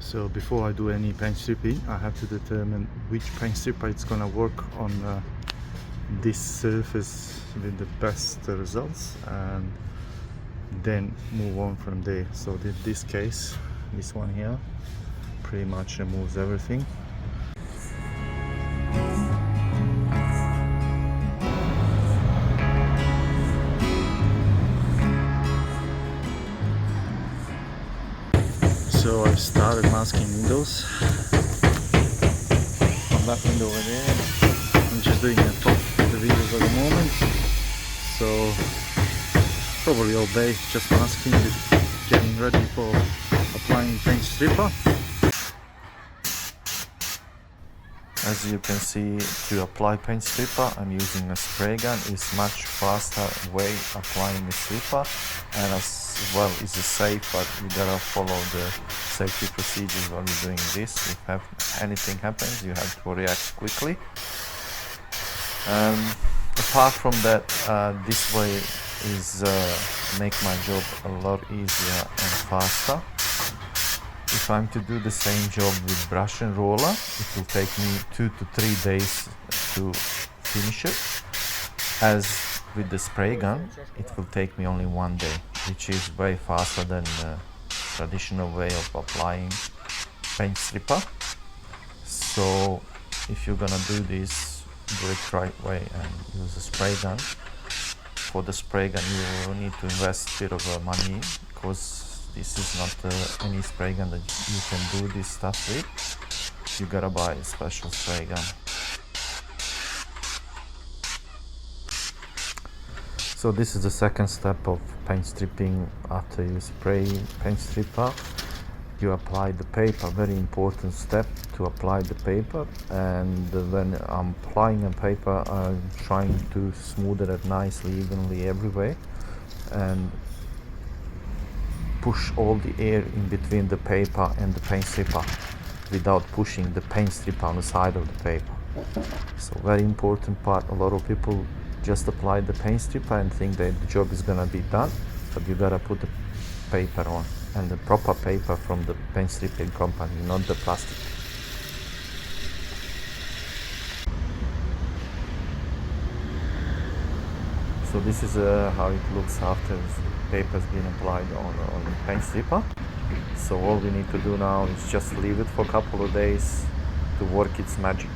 So before I do any paint stripping, I have to determine which paint stripper it's gonna work on this surface with the best results, and then move on from there. So in this case, this one here pretty much removes everything. So I've started masking windows. On that window over there, I'm just doing the top of the windows at the moment. So probably all day just masking it, getting ready for applying paint stripper. As you can see, to apply paint stripper, I'm using a spray gun. It's much faster way applying a stripper, and as well is safe, but you gotta follow the safety procedures while you're doing this. If anything happens, you have to react quickly. Apart from that, this way is make my job a lot easier and faster. If I'm to do the same job with brush and roller, it will take me 2 to 3 days to finish it. As with the spray gun, it will take me only 1 day, which is way faster than the traditional way of applying paint stripper. So if you're gonna do this, do it right way and use a spray gun. For the spray gun, you will need to invest a bit of money, because this is not any spray gun that you can do this stuff with. You gotta buy a special spray gun. So this is the second step of paint stripping. After you spray paint stripper, you apply the paper. Very important step to apply the paper. And when I'm applying a paper, I'm trying to smooth it nicely, evenly everywhere, and push all the air in between the paper and the paint stripper without pushing the paint stripper on the side of the paper. So very important part. A lot of people just apply the paint stripper and think that the job is gonna be done, but you gotta put the paper on, and the proper paper from the paint stripping company, not the plastic. So this is how it looks after the paper's been applied on the paint stripper. So all we need to do now is just leave it for a couple of days to work its magic.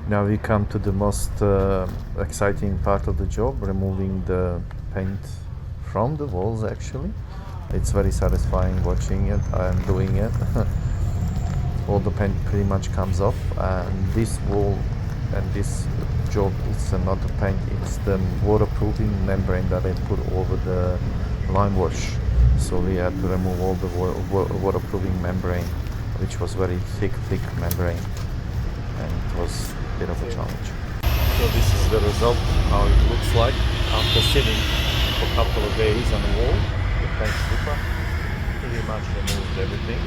Now we come to the most exciting part of the job, removing the paint from the walls. Actually, it's very satisfying watching it and doing it. All the paint pretty much comes off, and this wall and this job, it's not the paint, it's the waterproofing membrane that I put over the lime wash. So we had to remove all the waterproofing membrane, which was very thick membrane, and it was a bit of a challenge. So this is the result, how it looks like after sitting for a couple of days on the wall. The paint stripper pretty much removed everything,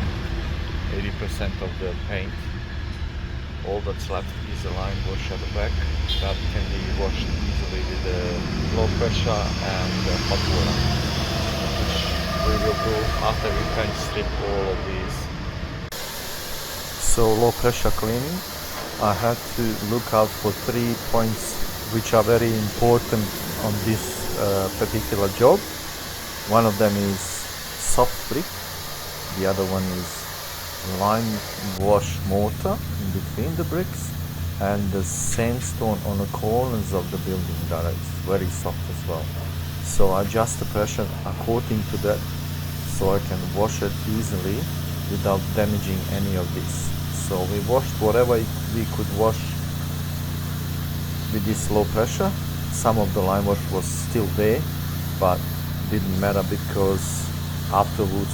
80% of the paint. All that's left is a lime wash at the back that can be washed easily with low pressure and hot water, which we will do after we paint strip all of these. So low pressure cleaning, I had to look out for 3 points which are very important on this particular job. One of them is soft brick, the other one is lime wash mortar in between the bricks, and the sandstone on the corners of the building that is very soft as well. So I adjust the pressure according to that, so I can wash it easily without damaging any of this. So we washed whatever we could wash with this low pressure. Some of the lime wash was still there, but didn't matter, because afterwards,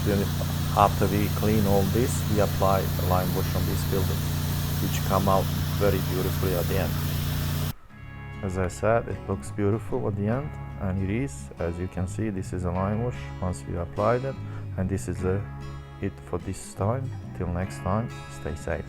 after we clean all this, we apply a lime wash on this building, which come out very beautifully at the end. As I said, it looks beautiful at the end, and it is. As you can see, this is a lime wash once we applied it, and this is it for this time. Till next time, stay safe.